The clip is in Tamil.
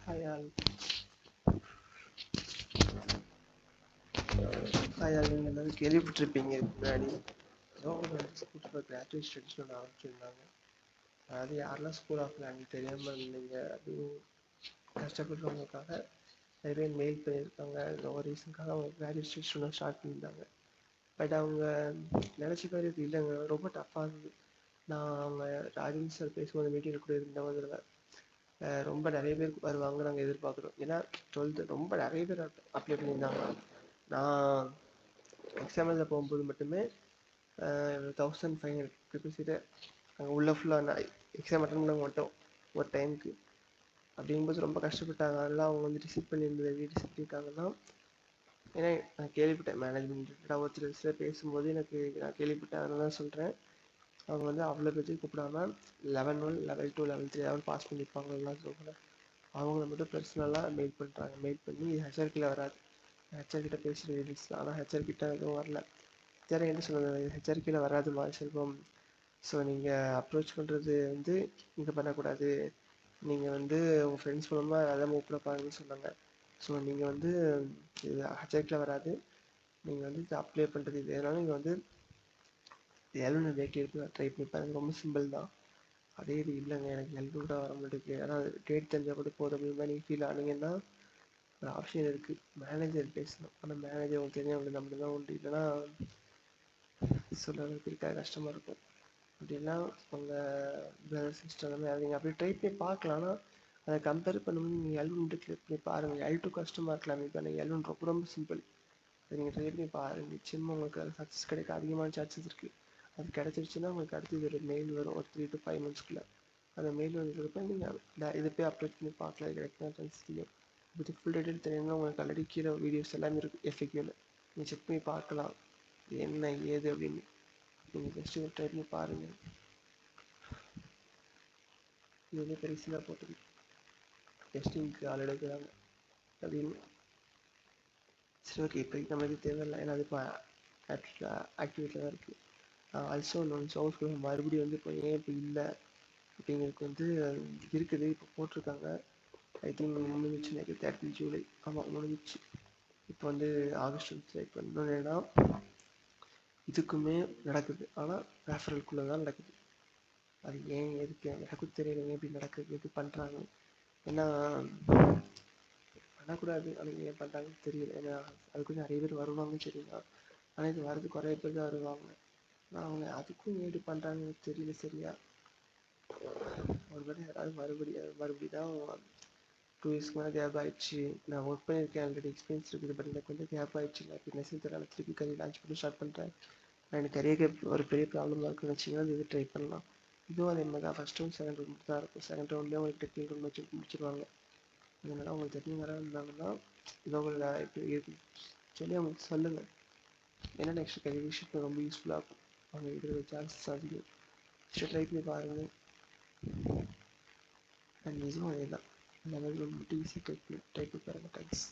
Hi all. நீங்கள் எல்லாரும் கேள்விப்பட்டிருப்பீங்க முன்னாடி ஏதோ ஒரு ஸ்கூல் கிராஜுவேட் ஸ்டடீஸ்னு ஒன்று ஆரம்பிச்சிருந்தாங்க. அதாவது யாரெல்லாம் ஸ்கூல் ஆஃப்ல அன்றைக்கி தெரியாமல் இருந்தீங்க அதுவும் கஷ்டப்படுறவங்களுக்காக நிறைய பேர் மெயில் பண்ணியிருக்காங்க. ஒரு ரீசனுக்காக அவங்க கிராஜுவேட் ஸ்டடீஸ் ஒன்று ஸ்டார்ட் பண்ணியிருந்தாங்க. பட் அவங்க நினச்ச மாதிரி இது இல்லைங்க, ரொம்ப டஃப்பாக இருந்தது. நான் அவங்க ராஜேந்திர சார் பேசும்போது மீட்டிங்கில் கூட இருந்தவங்க ரொம்ப நிறைய பேர் வருவாங்க நாங்கள் எதிர்பார்க்குறோம். ஏன்னா 12th ரொம்ப நிறைய பேர் அப்ளை பண்ணியிருந்தாங்க. நான் எக்ஸாமில் போகும்போது மட்டுமே 1500 பீப்புள்ஸ்கிட்ட அங்கே உள்ள ஃபுல்லாக எக்ஸாம் அட்டன் பண்ண மட்டும் ஒரு டைமுக்கு. அப்படிங்கும்போது ரொம்ப கஷ்டப்பட்டாங்க. அதெல்லாம் அவங்க வந்து ரிசீவ் பண்ணியிருந்தது ரிசீவ் பண்ணிட்டாங்கன்னா, ஏன்னா நான் கேள்விப்பட்டேன் மேனேஜ்மெண்ட் ரிலேட்டடாக ஒருத்தர் சில பேசும்போது நான் கேள்விப்பட்டேன். அதனால தான் சொல்கிறேன். அவங்க வந்து அவ்வளோ பேருக்கு கூப்பிடாம level 1 level 2 level 3 level pass பண்ணியிருப்பாங்க எல்லாம் சொல்கிறேன். அவங்கள மட்டும் பர்சனலாக மெயில் பண்ணுறாங்க. மெயில் பண்ணி ஹெச்ஆர்கிட்ட வராது, ஹெச்ஆர்கிட்ட பேசுகிற டீடைல்ஸ் தான். ஆனால் ஹெச்ஆர்கிட்ட எதுவும் வரல. ஹெச்ஆர் என்ன சொல்லுங்கள், ஹெச்ஆர்கிட்ட வராதுமா செல்வம். ஸோ நீங்கள் அப்ரோச் பண்ணுறது வந்து இங்கே பண்ணக்கூடாது, நீங்கள் வந்து உங்கள் ஃப்ரெண்ட்ஸ் மூலமாக அதை மூவ் பண்ண பாருங்கன்னு சொன்னாங்க. ஸோ நீங்கள் வந்து இது ஹெச்ஆர்கிட்ட வராது, நீங்கள் வந்து இது அப்ளை பண்ணுறது இது. அதனால நீங்கள் வந்து எல்னு டேட் எடுத்து ட்ரை பண்ணி பாருங்க, ரொம்ப சிம்பிள் தான். அதே இது இல்லைங்க எனக்கு எல்னு கூட வர மாட்டேங்குது, ஆனால் டேட் தெரிஞ்சால் கூட போதும் அப்படின்னா நீங்கள் ஃபீல் ஆனீங்கன்னா ஒரு ஆப்ஷன் இருக்குது, மேனேஜர் பேசணும். ஆனால் மேனேஜர் உங்களுக்கு தெரிஞ்சவங்களுக்கு நம்மளுக்கு தான் உண்டு, இல்லைன்னா சொல்கிறதுக்கு இருக்க கஷ்டமாக இருக்கும். அப்படின்னா உங்கள் பிரதர் சிஸ்டர் அந்த மாதிரி நீங்கள் அப்படி ட்ரை பண்ணி பார்க்கலாம். ஆனால் அதை கம்பேர் பண்ணும்போது நீங்கள் எல்1 கிளிக் பண்ணி பாருங்கள். எல்2 கஷ்டமாக இருக்கலாம், இப்போ எனக்கு எல்1 ரொம்ப ரொம்ப சிம்பிள். அதை நீங்கள் ட்ரை பண்ணி பாருங்கள், நிச்சயமாக உங்களுக்கு அது சக்ஸஸ் கிடைக்க அதிகமான சான்சஸ் இருக்குது. அது கிடச்சிருச்சுன்னா உங்களுக்கு அடுத்தது ஒரு மெயில் வரும் ஒரு 3 to 5 monthsக்குள்ளே. அந்த மெயில் வந்ததுக்கப்புறம் நீங்கள் இதை போய் அப்ரோச் பண்ணி பார்க்கலாம், இது கிடைக்கும் சான்ஸ் தெரியும். பற்றி ஃபுல் டீட்டெயில் தெரியணும்னா உங்களுக்கு ஆல்ரெடி கீழே வீடியோஸ் எல்லாமே இருக்குது எஃப்எக்யூவில், நீங்கள் செக் பண்ணி பார்க்கலாம் என்ன ஏது அப்படின்னு. நீங்கள் ஜஸ்ட்டு ட்ரை பண்ணி பாருங்கள். இது வந்து பெருசாக போட்டது டெஸ்டிங்க்கு ஆல்ரெடி இருக்கிறாங்க அப்படின்னு. சரி ஓகே, இப்போதைக்கு நம்மளுக்கு தேவையில்லை, ஏன்னா அது இப்போ ஆக்டிவேட்டில் தான் இருக்குது. ஆல்சோ ஒன்று சவுஸ் மறுபடியும் வந்து இப்போ ஏன் இப்போ இல்லை அப்படிங்கிறதுக்கு வந்து இருக்குது, இப்போ போட்டிருக்காங்க. ஐ திங்க் முடிஞ்சிச்சு எனக்கு 30 ஜூலை. ஆமாம் முடிஞ்சிச்சு. இப்போ வந்து ஆகஸ்ட் வந்து இப்போ இன்னொன்று என்னன்னா இதுக்குமே நடக்குது, ஆனால் ரெஃபரல்குள்ளே தான் நடக்குது. அது ஏன் எதுக்கு எனக்கும் தெரியல, எப்படி நடக்குது எது பண்ணுறாங்க. ஏன்னா பண்ணக்கூடாது, ஆனால் ஏன் பண்ணுறாங்கன்னு தெரியல. ஏன்னா அதுக்கு நிறைய பேர் வருவாங்க சரிங்களா, ஆனால் இது வரது குறைய பேர் தான் வருவாங்க. ஆனால் அவங்க அதுக்கும் ஏடு பண்ணுறாங்கன்னு தெரியல சரியா. ஒரு வேளை யாராவது மறுபடி தான் 2 இயர்ஸ்க்கு மேலே கேப் ஆகிடுச்சு. நான் ஒர்க் பண்ணியிருக்கேன், ஆல்ரெடி எக்ஸ்பீரியன்ஸ் இருக்குது. பட் எனக்கு வந்து கேப் ஆகிடுச்சு. நான் இப்போ நெசன் தரான திருப்பி கரியர் லான்ச் பண்ணி ஸ்டார்ட் பண்ணுறேன். எனக்கு கரியர் கேப் ஒரு பெரிய ப்ராப்ளமாக இருக்குன்னு வச்சிங்கன்னா இது ட்ரை பண்ணலாம். இதுவும் அதே மாதிரி தான், ஃபஸ்ட் ரவுண்ட் செகண்ட் ரவுண்ட் தான் இருக்கும். செகண்ட் ரவுண்ட்லேயே உங்களுக்கு டெக்னிக்கல் ரவுண்ட் வச்சு முடிச்சிருவாங்க. அதனால் உங்களுக்கு தெரிஞ்ச வர இருந்தாங்கன்னா இது உங்களை இப்படி இருக்குது சொல்லி அவங்களுக்கு சொல்லுங்கள். ஏன்னா நெக்ஸ்ட் கரியர் விஷயத்தில் ரொம்ப யூஸ்ஃபுல்லாக இருக்கும். அவங்க இருக்கிற சான்சஸ் அதிகம். ஃபஸ்ட்டு ட்ரை பண்ணி பாருங்கள். அண்ட் இதுவும் அதே தான், லெவல் 1 மட்டும் ஈஸி டைப் பண்ணி பாருங்கள். தேங்க்ஸ்.